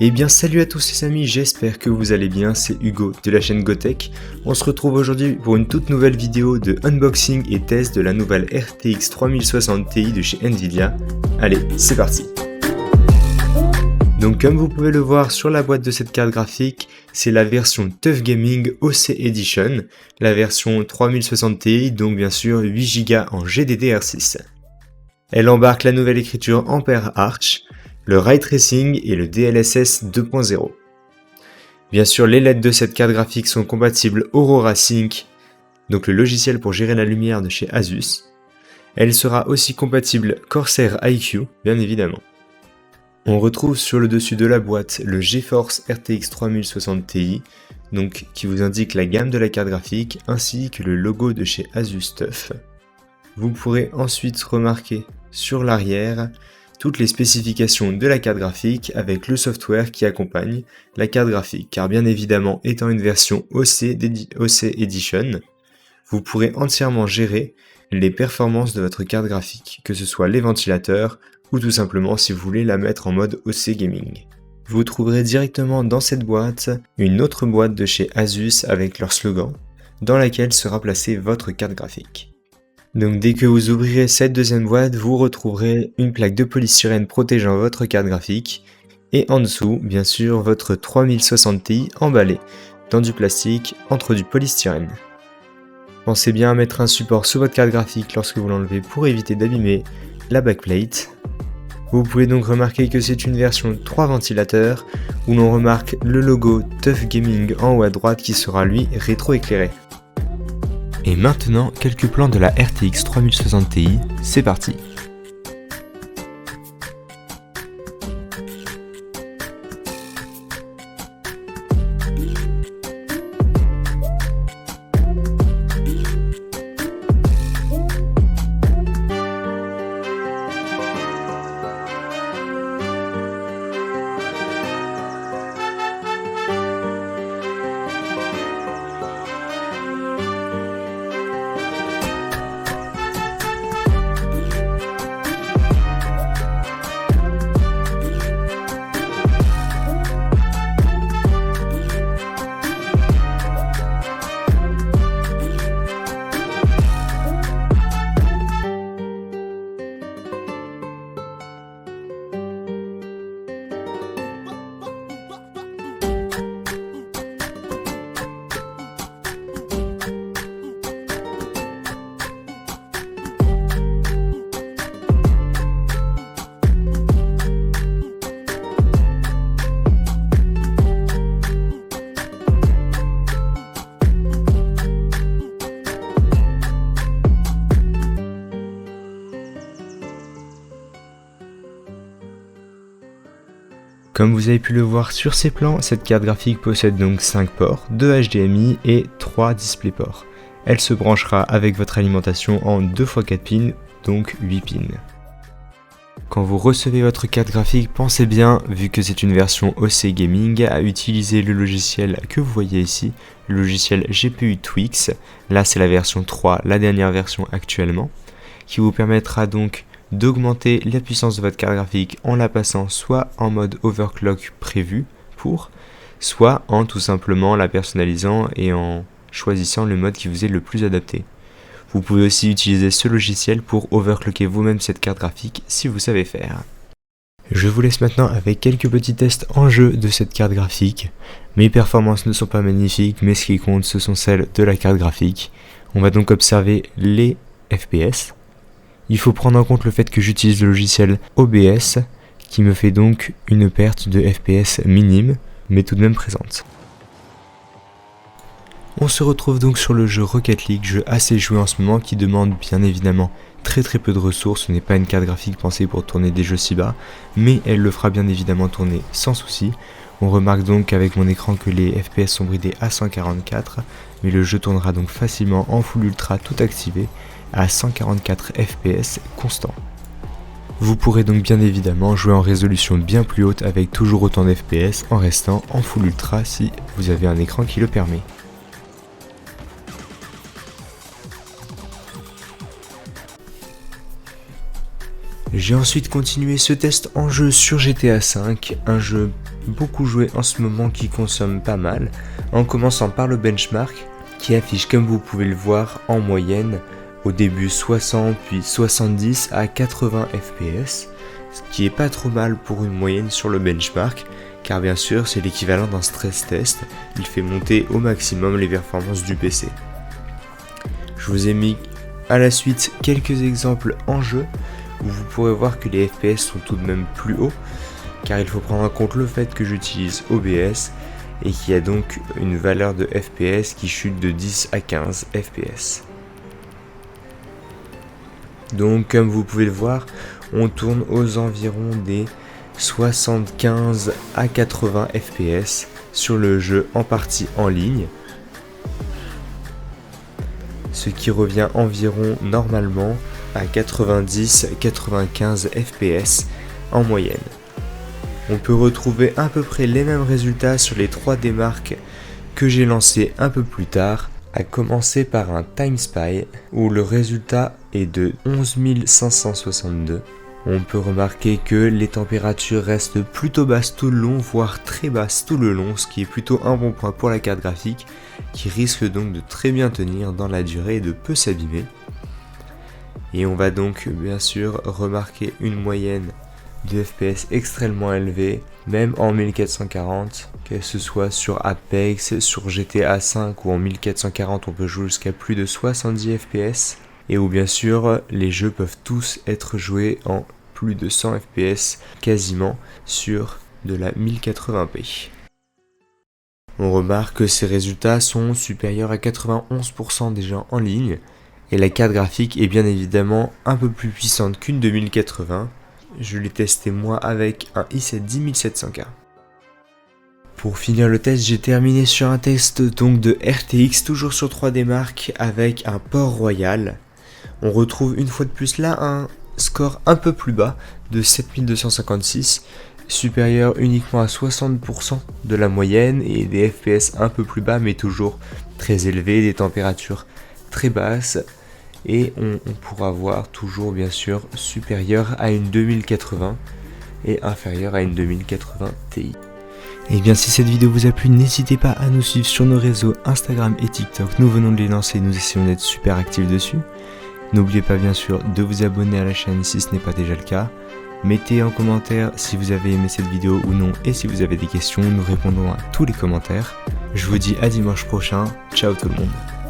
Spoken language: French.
Eh bien salut à tous les amis, j'espère que vous allez bien, c'est Hugo de la chaîne GoTech. On se retrouve aujourd'hui pour une toute nouvelle vidéo de unboxing et test de la nouvelle RTX 3060 Ti de chez Nvidia. Allez, c'est parti. Donc comme vous pouvez le voir sur la boîte de cette carte graphique, c'est la version TUF Gaming OC Edition, la version 3060 Ti, donc bien sûr 8Go en GDDR6. Elle embarque la nouvelle écriture Ampere Arch, le Ray Tracing et le DLSS 2.0. Bien sûr, les LED de cette carte graphique sont compatibles Aurora Sync, donc le logiciel pour gérer la lumière de chez Asus. Elle sera aussi compatible Corsair iCUE, bien évidemment. On retrouve sur le dessus de la boîte le GeForce RTX 3060 Ti, donc qui vous indique la gamme de la carte graphique ainsi que le logo de chez Asus TUF. Vous pourrez ensuite remarquer sur l'arrière toutes les spécifications de la carte graphique avec le software qui accompagne la carte graphique, car bien évidemment étant une version OC Edition, vous pourrez entièrement gérer les performances de votre carte graphique, que ce soit les ventilateurs ou tout simplement si vous voulez la mettre en mode OC Gaming. Vous trouverez directement dans cette boîte une autre boîte de chez Asus avec leur slogan, dans laquelle sera placée votre carte graphique. Donc dès que vous ouvrirez cette deuxième boîte, vous retrouverez une plaque de polystyrène protégeant votre carte graphique et en dessous, bien sûr, votre 3060 Ti emballé dans du plastique entre du polystyrène. Pensez bien à mettre un support sur votre carte graphique lorsque vous l'enlevez pour éviter d'abîmer la backplate. Vous pouvez donc remarquer que c'est une version 3 ventilateurs où l'on remarque le logo TUF Gaming en haut à droite qui sera lui rétro-éclairé. Et maintenant, quelques plans de la RTX 3060 Ti, c'est parti. Comme vous avez pu le voir sur ces plans, cette carte graphique possède donc 5 ports, 2 HDMI et 3 DisplayPort. Elle se branchera avec votre alimentation en 2x4 pins, donc 8 pins. Quand vous recevez votre carte graphique, pensez bien, vu que c'est une version OC Gaming, à utiliser le logiciel que vous voyez ici, le logiciel GPU Tweaks. Là c'est la version 3, la dernière version actuellement, qui vous permettra donc d'augmenter la puissance de votre carte graphique en la passant soit en mode overclock prévu soit en tout simplement la personnalisant et en choisissant le mode qui vous est le plus adapté. Vous pouvez aussi utiliser ce logiciel pour overclocker vous-même cette carte graphique si vous savez faire. Je vous laisse maintenant avec quelques petits tests en jeu de cette carte graphique. Mes performances ne sont pas magnifiques, mais ce qui compte ce sont celles de la carte graphique. On va donc observer les FPS. Il faut prendre en compte le fait que j'utilise le logiciel OBS qui me fait donc une perte de FPS minime mais tout de même présente. On se retrouve donc sur le jeu Rocket League, jeu assez joué en ce moment qui demande bien évidemment très peu de ressources. Ce n'est pas une carte graphique pensée pour tourner des jeux si bas, mais elle le fera bien évidemment tourner sans souci. On remarque donc avec mon écran que les FPS sont bridés à 144, mais le jeu tournera donc facilement en Full Ultra tout activé à 144 FPS constant. Vous pourrez donc bien évidemment jouer en résolution bien plus haute avec toujours autant d'FPS en restant en Full Ultra si vous avez un écran qui le permet. J'ai ensuite continué ce test en jeu sur GTA V, un jeu beaucoup joués en ce moment qui consomment pas mal, en commençant par le benchmark qui affiche, comme vous pouvez le voir, en moyenne au début 60 puis 70 à 80 fps, ce qui est pas trop mal pour une moyenne sur le benchmark, car bien sûr c'est l'équivalent d'un stress test, il fait monter au maximum les performances du PC. Je vous ai mis à la suite quelques exemples en jeu, où vous pourrez voir que les FPS sont tout de même plus hauts, car il faut prendre en compte le fait que j'utilise OBS, et qu'il y a donc une valeur de FPS qui chute de 10 à 15 FPS. Donc comme vous pouvez le voir, on tourne aux environs des 75 à 80 FPS sur le jeu en partie en ligne, ce qui revient environ normalement à 90-95 FPS en moyenne. On peut retrouver à peu près les mêmes résultats sur les 3 démarques que j'ai lancées un peu plus tard, à commencer par un TimeSpy où le résultat est de 11 562. On peut remarquer que les températures restent plutôt basses tout le long, voire très basses tout le long, ce qui est plutôt un bon point pour la carte graphique, qui risque donc de très bien tenir dans la durée et de peu s'abîmer. Et on va donc bien sûr remarquer une moyenne de FPS extrêmement élevée, même en 1440, que ce soit sur Apex, sur GTA V ou en 1440 on peut jouer jusqu'à plus de 70 FPS, et où bien sûr les jeux peuvent tous être joués en plus de 100 FPS quasiment sur de la 1080p. On remarque que ces résultats sont supérieurs à 91% des gens en ligne, et la carte graphique est bien évidemment un peu plus puissante qu'une 2080. Je l'ai testé moi avec un i7 10700K. Pour finir le test, j'ai terminé sur un test donc de RTX, toujours sur 3D Mark avec un port royal. On retrouve une fois de plus là un score un peu plus bas de 7256, supérieur uniquement à 60% de la moyenne, et des FPS un peu plus bas mais toujours très élevés, des températures très basses. Et on pourra voir toujours bien sûr supérieur à une 2080 et inférieur à une 2080 Ti. Et bien si cette vidéo vous a plu, n'hésitez pas à nous suivre sur nos réseaux Instagram et TikTok, nous venons de les lancer, nous essayons d'être super actifs dessus. N'oubliez pas bien sûr de vous abonner à la chaîne si ce n'est pas déjà le cas. Mettez en commentaire si vous avez aimé cette vidéo ou non, et si vous avez des questions, nous répondrons à tous les commentaires. Je vous dis à dimanche prochain, ciao tout le monde.